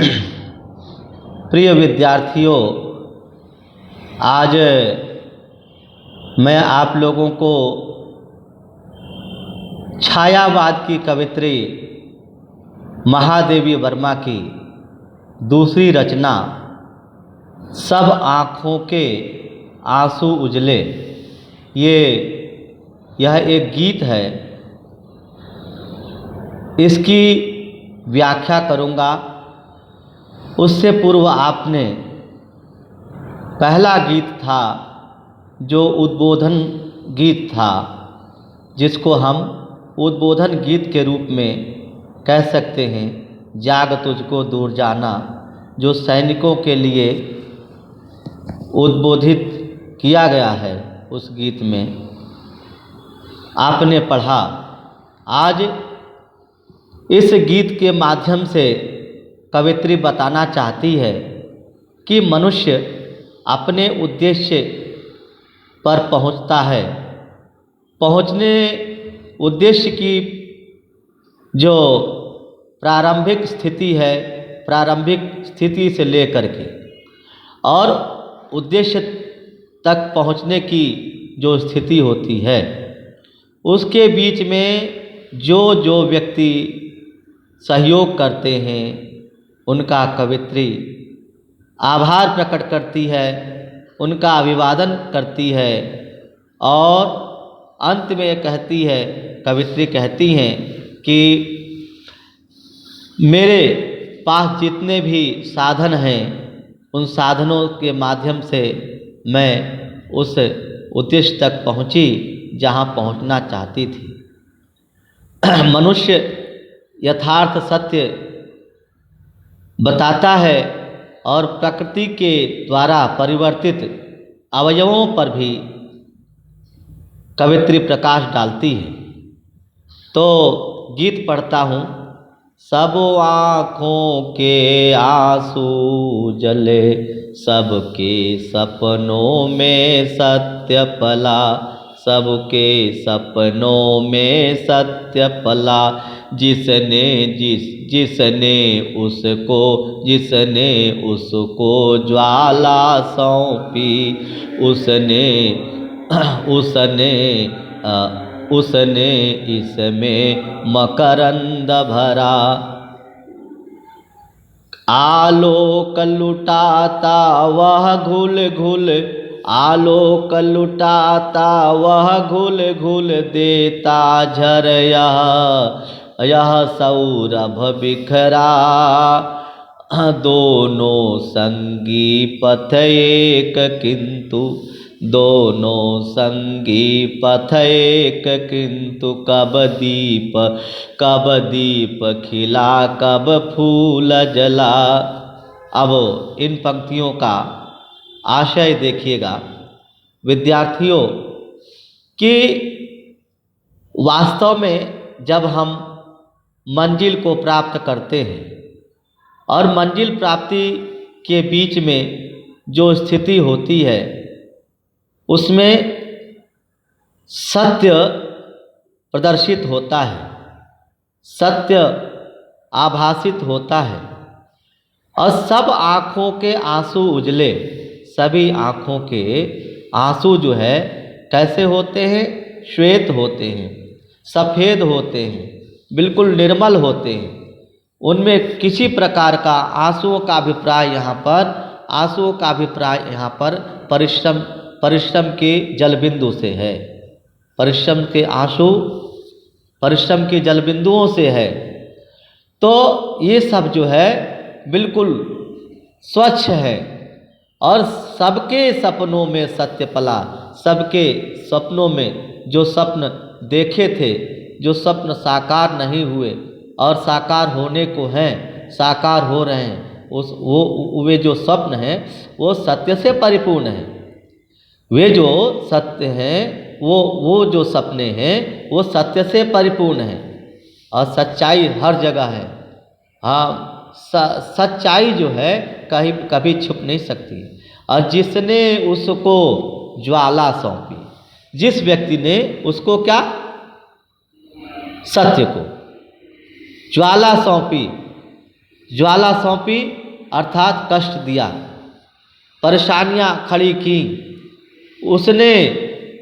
प्रिय विद्यार्थियों, आज मैं आप लोगों को छायावाद की कवित्री महादेवी वर्मा की दूसरी रचना सब आँखों के आंसू उजले, यह एक गीत है, इसकी व्याख्या करूँगा। उससे पूर्व आपने पहला गीत था जो उद्बोधन गीत था, जिसको हम उद्बोधन गीत के रूप में कह सकते हैं, जाग तुझको दूर जाना, जो सैनिकों के लिए उद्बोधित किया गया है। उस गीत में आपने पढ़ा। आज इस गीत के माध्यम से कवित्री बताना चाहती है कि मनुष्य अपने उद्देश्य पर पहुंचता है। पहुंचने उद्देश्य की जो प्रारंभिक स्थिति है, प्रारंभिक स्थिति से लेकर के और उद्देश्य तक पहुंचने की जो स्थिति होती है, उसके बीच में जो व्यक्ति सहयोग करते हैं, उनका कवित्री आभार प्रकट करती है, उनका अभिवादन करती है और अंत में कहती है, कवित्री कहती हैं कि मेरे पास जितने भी साधन हैं, उन साधनों के माध्यम से मैं उस उद्देश्य तक पहुंची जहां पहुंचना चाहती थी। मनुष्य यथार्थ सत्य बताता है और प्रकृति के द्वारा परिवर्तित अवयवों पर भी कवित्री प्रकाश डालती है। तो गीत पढ़ता हूँ। सब आँखों के आंसू जले, सबके सपनों में सत्य पला, सबके सपनों में सत्य पला, जिसने उसको ज्वाला सौंपी, उसने इसमें मकरंद भरा। आलोक लुटाता वह घुल घुल, आलोक लुटाता वह घुल घुल देता झर, यह सौरभ बिखरा, दोनों संगी पथ एक किंतु, दोनों संगी पथ एक किंतु, कब दीप खिला, कब फूल जला। अब इन पंक्तियों का आशय देखिएगा विद्यार्थियों, कि वास्तव में जब हम मंजिल को प्राप्त करते हैं और मंजिल प्राप्ति के बीच में जो स्थिति होती है, उसमें सत्य प्रदर्शित होता है, सत्य आभासित होता है और सब आँखों के आंसू उजले। सभी आँखों के आंसू जो है कैसे होते हैं? श्वेत होते हैं, सफ़ेद होते हैं, बिल्कुल निर्मल होते हैं। उनमें किसी प्रकार का आंसुओं का अभिप्राय यहाँ पर परिश्रम के जलबिंदु से है, परिश्रम के आंसू परिश्रम के जलबिंदुओं से है। तो ये सब जो है बिल्कुल स्वच्छ है और सबके सपनों में सत्य पला। सबके सपनों में जो स्वप्न देखे थे, जो स्वप्न साकार नहीं हुए और साकार होने को हैं, साकार हो रहे हैं, वे जो स्वप्न हैं वो सत्य से परिपूर्ण हैं। वे जो सत्य हैं, वो जो सपने हैं वो सत्य से परिपूर्ण हैं और सच्चाई हर जगह है। हाँ, सच्चाई जो है कभी छुप नहीं सकती। और जिसने उसको ज्वाला सौंपी, जिस व्यक्ति ने उसको क्या, सत्य को ज्वाला सौंपी, ज्वाला सौंपी अर्थात कष्ट दिया, परेशानियां खड़ी की, उसने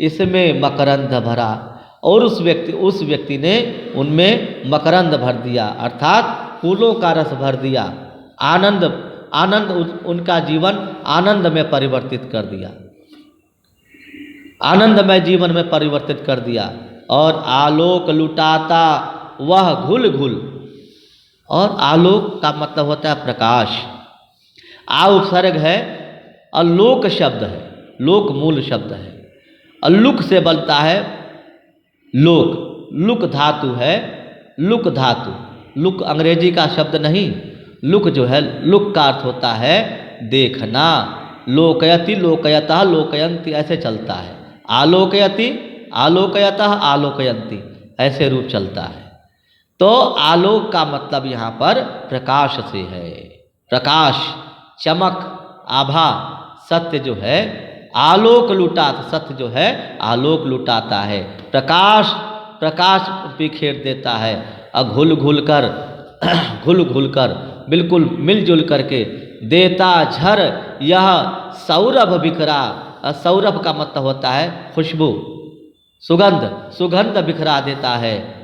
इसमें मकरंद भरा और उस व्यक्ति ने उनमें मकरंद भर दिया अर्थात फूलों का रस भर दिया। आनंद उनका जीवन आनंद में परिवर्तित कर दिया, आनंदमय जीवन में परिवर्तित कर दिया। और आलोक लुटाता वह घुल घुल, और आलोक का मतलब होता है प्रकाश। आ उपसर्ग है, अलोक शब्द है, लोक मूल शब्द है। अलुक से बनता है लोक, लुक धातु है, लुक धातु। लुक अंग्रेजी का शब्द नहीं, लुक जो है, लुक का अर्थ होता है देखना। लोकयति, लोकयतः, लोकयंती ऐसे चलता है। आलोकयति, आलोकयतः, आलोकयंती ऐसे रूप चलता है। तो आलोक का मतलब यहाँ पर प्रकाश से है। प्रकाश, चमक, आभा। सत्य जो है आलोक लुटाता, सत्य जो है आलोक लुटाता है, प्रकाश बिखेर देता है। और घुल घुल कर बिल्कुल मिलजुल करके देता झर यह सौरभ बिखरा। सौरभ का मतलब होता है खुशबू, सुगंध बिखरा देता है।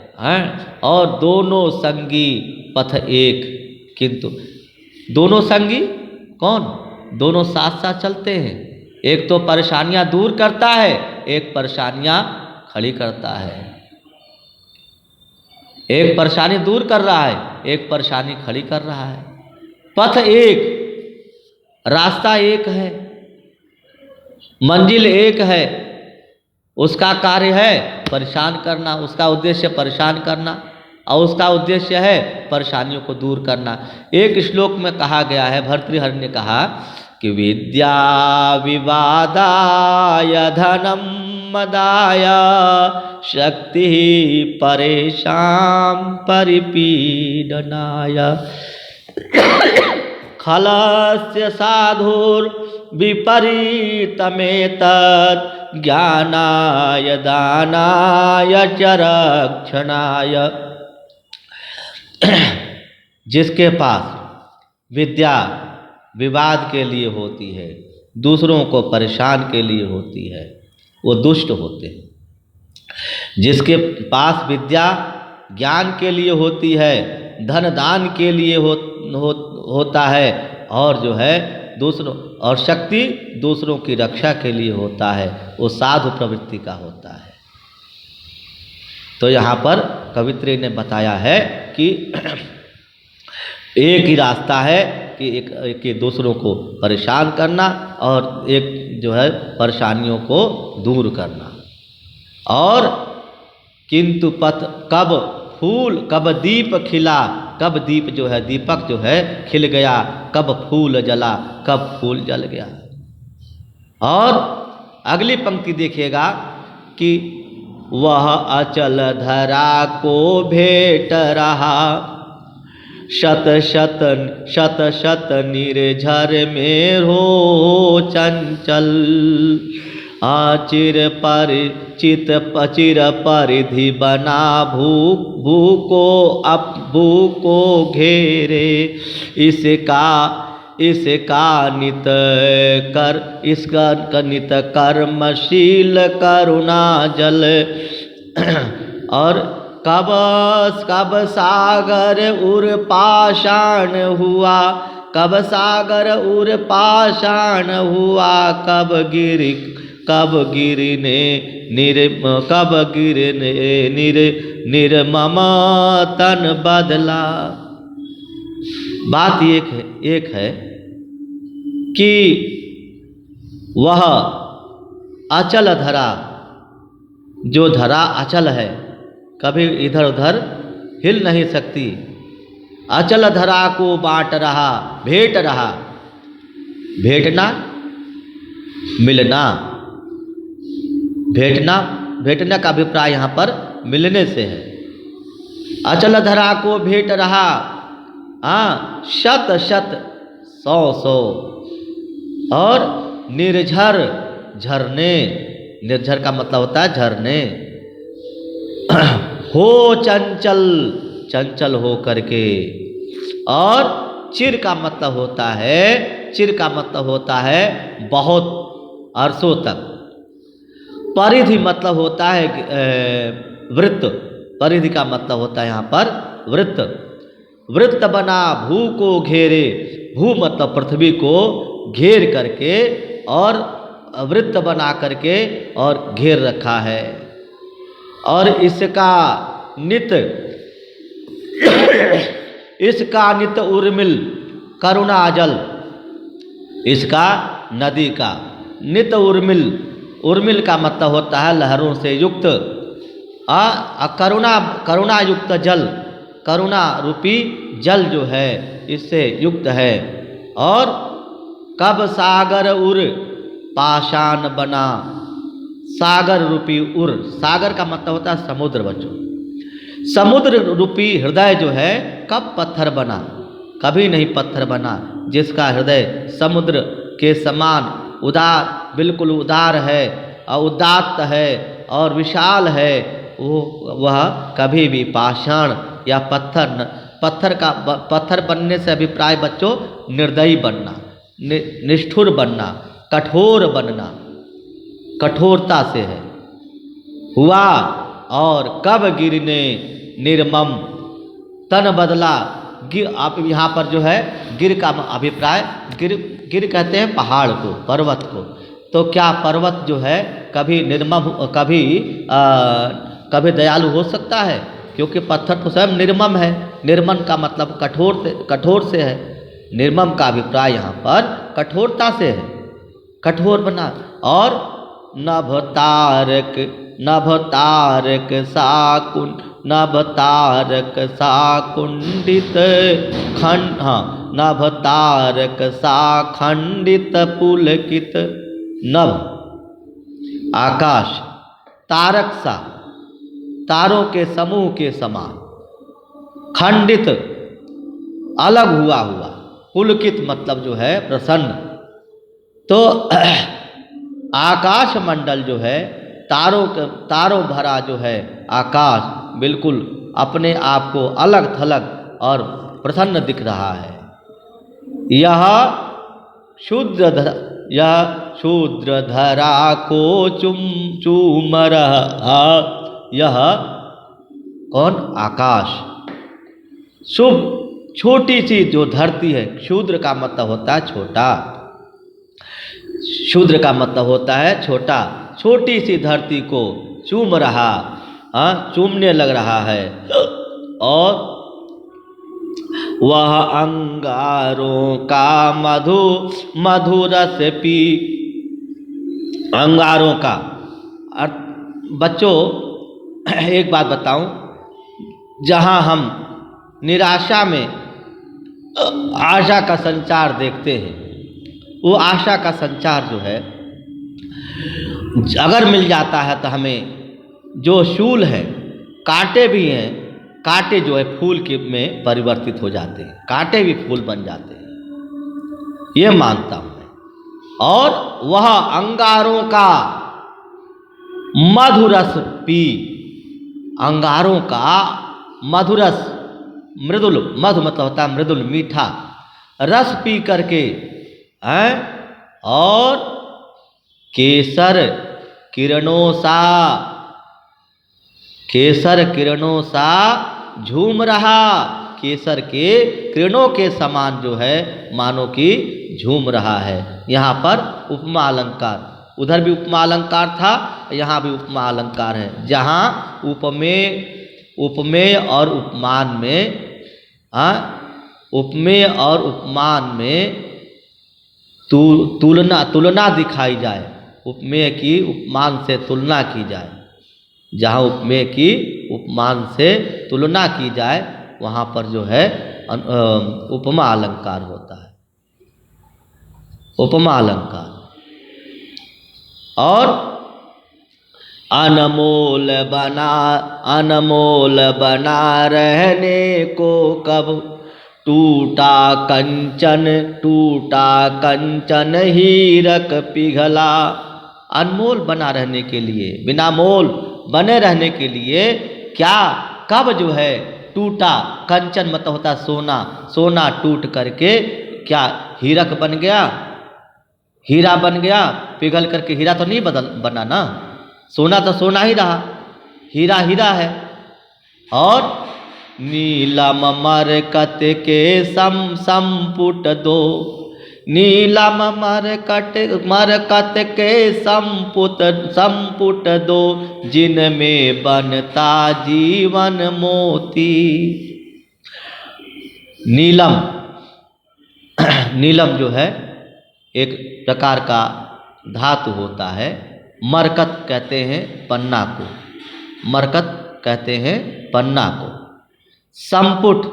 और दोनों संगी पथ एक, किंतु दोनों संगी कौन? दोनों साथ साथ चलते हैं। एक तो परेशानियां दूर करता है, एक परेशानियां खड़ी करता है। एक परेशानी दूर कर रहा है, एक परेशानी खड़ी कर रहा है। पथ एक, रास्ता एक है, मंजिल एक है। उसका कार्य है परेशान करना, उसका उद्देश्य परेशान करना, और उसका उद्देश्य है परेशानियों को दूर करना। एक श्लोक में कहा गया है, भर्तृहरि ने कहा कि विद्या विवादाय धनम मदाय शक्ति परेशान परिपीडनाय खलस्य साधुर विपरीतमेतत् ज्ञानाय दानाय च रक्षणाय। जिसके पास विद्या विवाद के लिए होती है, दूसरों को परेशान के लिए होती है, वो दुष्ट होते हैं। जिसके पास विद्या ज्ञान के लिए होती है, धन दान के लिए होता है, और जो है दूसरों, और शक्ति दूसरों की रक्षा के लिए होता है, वो साधु प्रवृत्ति का होता है। तो यहाँ पर कवित्री ने बताया है कि एक ही रास्ता है कि एक दूसरों को परेशान करना, और एक जो है परेशानियों को दूर करना। और किंतु पथ कब फूल, कब दीप खिला, कब दीप जो है दीपक जो है खिल गया, कब फूल जला, कब फूल जल गया। और अगली पंक्ति देखिएगा कि वह अचल धरा को भेंट रहा, शत शत निर्झर में हो चंचल। चिर परिधि बना भूको घेरे, इसका नित कर्मशील करुणा जल। और कब सागर उर पाषाण हुआ, कब सागर उर पाषाण हुआ, कब गिरने निर्मम तन बदला। बात एक है कि वह अचल धरा, जो धरा अचल है, कभी इधर उधर हिल नहीं सकती, अचल धरा को बांट रहा, भेंट रहा। भेंटना मिलना, भेंटने का अभिप्राय यहाँ पर मिलने से है। अचल धरा को भेंट रहा, शत सौ और निर्झर झरने, निर्झर का मतलब होता है झरने। हो चंचल हो करके, और चिर का मतलब होता है, चिर का मतलब होता है बहुत अरसों तक। परिधि मतलब होता है वृत्त, परिधि का मतलब होता है यहाँ पर वृत्त। वृत्त बना भू को घेरे, भू मतलब पृथ्वी को घेर करके और वृत्त बना करके और घेर रखा है। और इसका नित इसका नित उर्मिल करुणा जल, इसका नदी का नित उर्मिल, उर्मिल का मतलब होता है लहरों से युक्त, करुणा युक्त जल, करुणा रूपी जल जो है इससे युक्त है। और कब सागर उर पाषाण बना, सागर रूपी उर, सागर का मतलब होता है समुद्र बच्चों। समुद्र रूपी हृदय जो है कब पत्थर बना, कभी नहीं पत्थर बना। जिसका हृदय समुद्र के समान उदार, बिल्कुल उदार है और उदात्त है और विशाल है, वह कभी भी पाषाण या पत्थर बनने से अभिप्राय बच्चों निर्दयी बनना, निष्ठुर बनना, कठोर बनना, कठोरता से है हुआ। और कब गिरने निर्मम तन बदला, आप यहाँ पर जो है गिर का अभिप्राय, गिर कहते हैं पहाड़ को, पर्वत को। तो क्या पर्वत जो है कभी निर्मम, कभी दयालु हो सकता है? क्योंकि पत्थर तो स्वयं निर्मम है। निर्मम का मतलब कठोर से है। निर्मम का अभिप्राय यहाँ पर कठोरता से है, कठोर बना। और नभ तारक साकुंडित खंड, नभ तारक साखंडित पुलकित। नभ आकाश, तारक सा तारों के समूह के समान, खंडित अलग हुआ, पुलकित मतलब जो है प्रसन्न। तो आकाश मंडल जो है तारों भरा जो है आकाश बिल्कुल अपने आप को अलग थलग और प्रसन्न दिख रहा है। यह शूद्र धरा को चूम रहा, यह कौन? आकाश। शुभ छोटी सी जो धरती है, शूद्र का मतलब होता है छोटा, शूद्र का मतलब होता है छोटा, छोटी सी धरती को चूम रहा, चूमने लग रहा है। और वह अंगारों का मधुर रस पी, अंगारों का बच्चों एक बात बताऊं, जहां हम निराशा में आशा का संचार देखते हैं, वो आशा का संचार जो है अगर मिल जाता है तो हमें जो शूल है, कांटे भी हैं, कांटे जो है फूल के में परिवर्तित हो जाते हैं, कांटे भी फूल बन जाते हैं, ये मानता हूँ मैं। और वह अंगारों का मधुरस पी, अंगारों का मधुरस, मृदुल, मधु मतलब होता है मृदुल मीठा, रस पी करके हैं। और केसर किरणों सा झूम रहा, केसर के किरणों के समान जो है मानो कि झूम रहा है। यहाँ पर उपमा अलंकार, उधर भी उपमा अलंकार था, यहाँ भी उपमा अलंकार है। जहाँ उपमेय और उपमान में, उपमेय और उपमान में तुलना दिखाई जाए, उपमेय की उपमान से तुलना की जाए, जहाँ उपमेय की उपमान से तुलना की जाए वहाँ पर जो है उपमा अलंकार होता है, उपमा अलंकार। और अनमोल बना रहने को कब टूटा कंचन हीरक पिघला। अनमोल बना रहने के लिए, बिना मोल बने रहने के लिए क्या, कब जो है टूटा, कंचन मतलब होता है सोना, सोना टूट करके क्या हीरक बन गया, हीरा बन गया, पिघल करके हीरा तो नहीं बना ना, सोना तो सोना ही रहा, हीरा हीरा है। और नीलम मरकत के संपुट दो, नीलम मरकत के संपुट दो, जिनमें बनता जीवन मोती। नीलम नीलम जो है एक प्रकार का धातु होता है। मरकत कहते हैं पन्ना को, मरकत कहते हैं पन्ना को। संपुट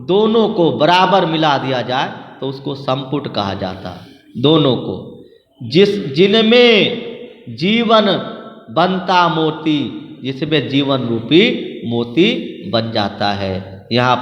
दोनों को बराबर मिला दिया जाए तो उसको संपुट कहा जाता है, दोनों को। जिनमें जीवन बनता मोती, जिसमें जीवन रूपी मोती बन जाता है। यहाँ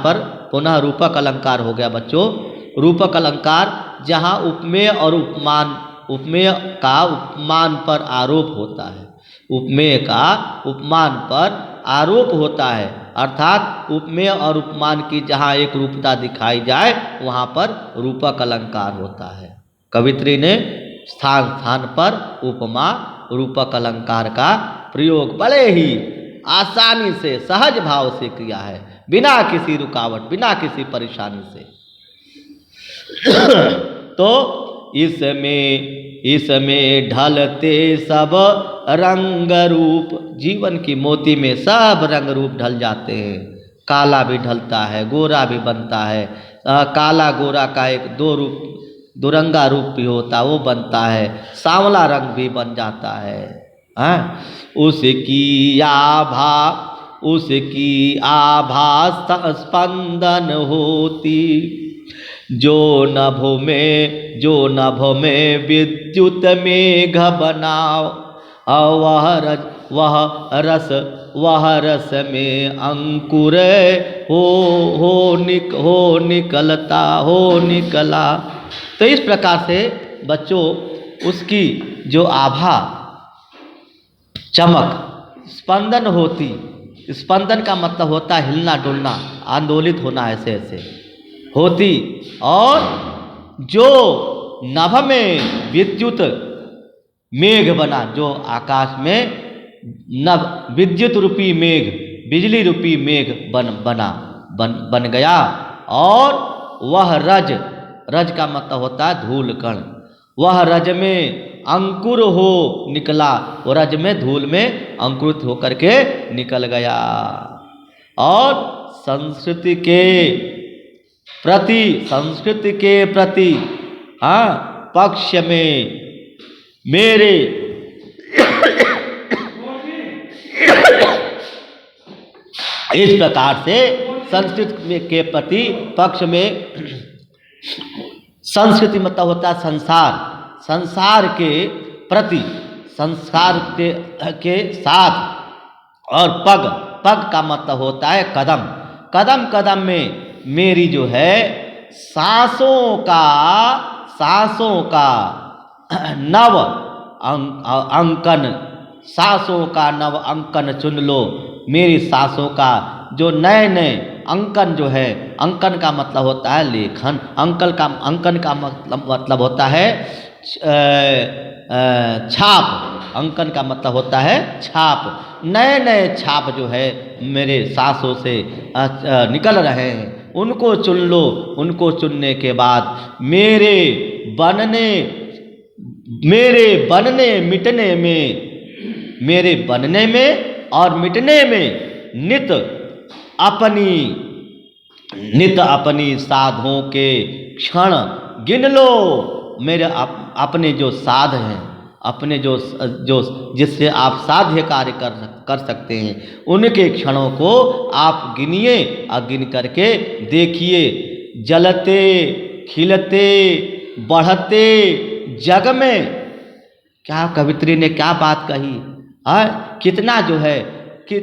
पर पुनः रूपक अलंकार हो गया बच्चों। रूपक अलंकार जहाँ उपमेय और उपमान, उपमेय का उपमान पर आरोप होता है, उपमेय का उपमान पर आरोप होता है, अर्थात उपमेय और उपमान की जहाँ एक रूपता दिखाई जाए वहाँ पर रूपक अलंकार होता है। कवित्री ने स्थान स्थान पर उपमा रूपक अलंकार का प्रयोग बड़े ही आसानी से सहज भाव से किया है, बिना किसी रुकावट, बिना किसी परेशानी से। तो इसमें ढलते सब रंग रूप, जीवन की मोती में सब रंग रूप ढल जाते हैं। काला भी ढलता है, गोरा भी बनता है, काला गोरा का एक दुरंगा रूप भी होता है, वो बनता है, सांवला रंग भी बन जाता है। उसकी आभा स्पंदन होती, जो नभों में विद्युत मेघ बनाओ, वह रस में अंकुर निकला। तो इस प्रकार से बच्चों उसकी जो आभा, चमक, स्पंदन होती, स्पंदन का मतलब होता है हिलना डुलना, आंदोलित होना, ऐसे ऐसे होती। और जो नभ में विद्युत मेघ बना, जो आकाश में नभ विद्युत रूपी मेघ, बिजली रूपी मेघ बन गया। और वह रज का मतलब होता है धूल कण, वह रज में अंकुर हो निकला, वो रज में धूल में अंकुरित होकर के निकल गया। और संस्कृति के प्रति पक्ष में मेरे इस प्रकार से संस्कृति के प्रति पक्ष में, संस्कृति मतलब होता है संसार, संसार के प्रति, संसार के साथ। और पग का मतलब होता है कदम, कदम कदम में मेरी जो है सांसों का नव अंकन, सांसों का नव अंकन चुन लो। मेरी सांसों का जो नए नए अंकन जो है, अंकन का मतलब होता है लेखन, अंकन का मतलब होता है छाप, अंकन का मतलब होता है छाप। नए नए छाप जो है मेरे सांसों से निकल रहे हैं, उनको चुन लो। उनको चुनने के बाद मेरे बनने में और मिटने में नित अपनी साधों के क्षण गिन लो। मेरे अपने जो साध हैं, अपने जो जिससे आप साध्य कार्य कर सकते हैं, उनके क्षणों को आप गिनिए और गिन करके देखिए। जलते खिलते बढ़ते जग में, क्या कवित्री ने क्या बात कही, कितना जो है कि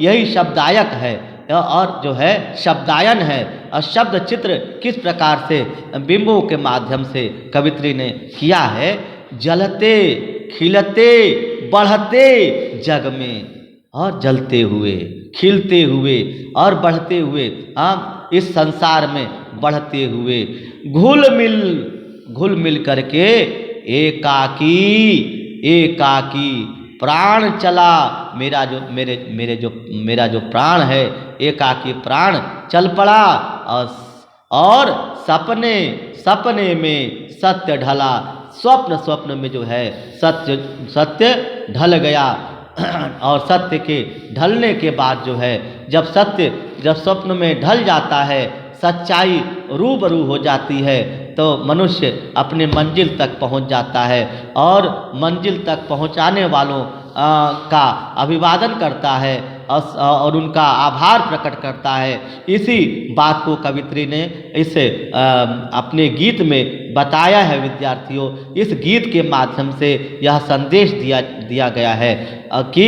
यही शब्दायक है और जो है शब्दायन है। और शब्द चित्र किस प्रकार से बिंबों के माध्यम से कवित्री ने किया है। जलते खिलते बढ़ते जग में, और जलते हुए खिलते हुए और बढ़ते हुए, हाँ, इस संसार में बढ़ते हुए घुल मिल करके एकाकी एकाकी प्राण चला। मेरा जो प्राण है, एकाकी प्राण चल पड़ा। और सपने में सत्य ढला। स्वप्न में जो है सत्य ढल गया। और सत्य के ढलने के बाद जो है, जब स्वप्न में ढल जाता है, सच्चाई रूबरू हो जाती है, तो मनुष्य अपने मंजिल तक पहुंच जाता है और मंजिल तक पहुंचाने वालों का अभिवादन करता है और उनका आभार प्रकट करता है। इसी बात को कवित्री ने इस अपने गीत में बताया है विद्यार्थियों। इस गीत के माध्यम से यह संदेश दिया गया है कि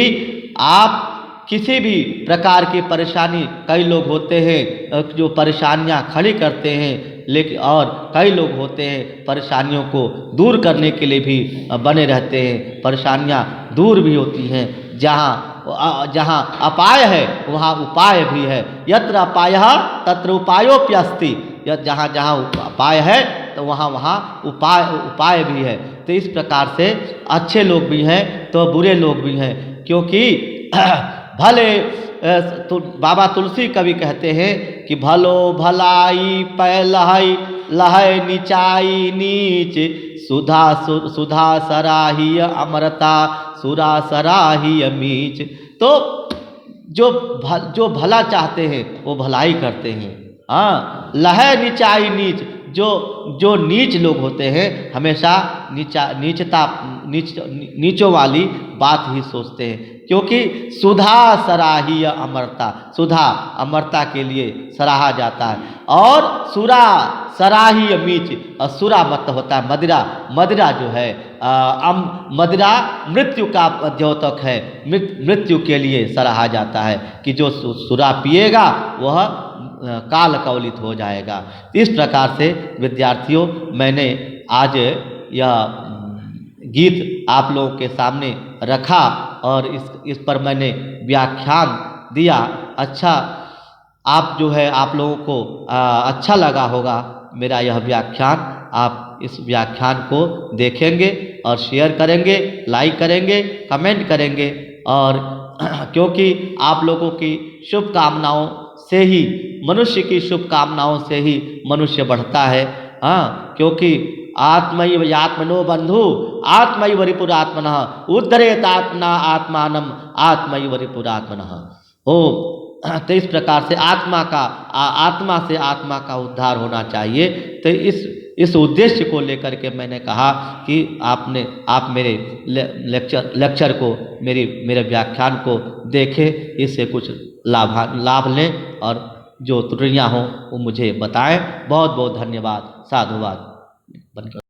आप किसी भी प्रकार की परेशानी, कई लोग होते हैं जो परेशानियां खड़ी करते हैं, लेकिन और कई लोग होते हैं परेशानियों को दूर करने के लिए भी बने रहते हैं। परेशानियां दूर भी होती हैं। जहाँ अपाय है वहाँ उपाय भी है। यत्र अपायः तत्र उपायोऽप्यस्ति। जहाँ अपाय है तो वहाँ उपाय भी है। तो इस प्रकार से अच्छे लोग भी हैं तो बुरे लोग भी हैं, क्योंकि भले तो बाबा तुलसी कवि कहते हैं कि भलो भलाई पै लहै नीचाई नीच, सुधा सराही अमरता सुरा सराही मीच। तो जो भला चाहते हैं वो भलाई करते हैं। हाँ, लहै नीचाई नीच, जो नीच लोग होते हैं हमेशा नीचों वाली बात ही सोचते हैं, क्योंकि सुधा सराही अमरता, सुधा अमरता के लिए सराहा जाता है। और सुरा सराही मीच, और सुरा मतलब होता है मदिरा। मदिरा जो है मदिरा मृत्यु का द्योतक है। मृत्यु के लिए सराहा जाता है कि जो सुरा पिएगा वह काल कवलित हो जाएगा। इस प्रकार से विद्यार्थियों, मैंने आज यह गीत आप लोगों के सामने रखा और इस पर मैंने व्याख्यान दिया। अच्छा, आप जो है आप लोगों को अच्छा लगा होगा मेरा यह व्याख्यान। आप इस व्याख्यान को देखेंगे और शेयर करेंगे, लाइक करेंगे, कमेंट करेंगे। और क्योंकि आप लोगों की शुभकामनाओं से ही, मनुष्य की शुभकामनाओं से ही मनुष्य बढ़ता है। हाँ, क्योंकि आत्मैव आत्मनो बंधु आत्मैव रिपुरात्मनः उद्धरेत आत्मना आत्मानम आत्मैव रिपुरात्मनः। तो इस प्रकार से आत्मा से आत्मा का उद्धार होना चाहिए। तो इस उद्देश्य को लेकर के मैंने कहा कि आप मेरे लेक्चर को, मेरे व्याख्यान को देखें, इससे कुछ लाभ लें और जो त्रुटियां हों वो मुझे बताएं। बहुत बहुत धन्यवाद। साधुवाद।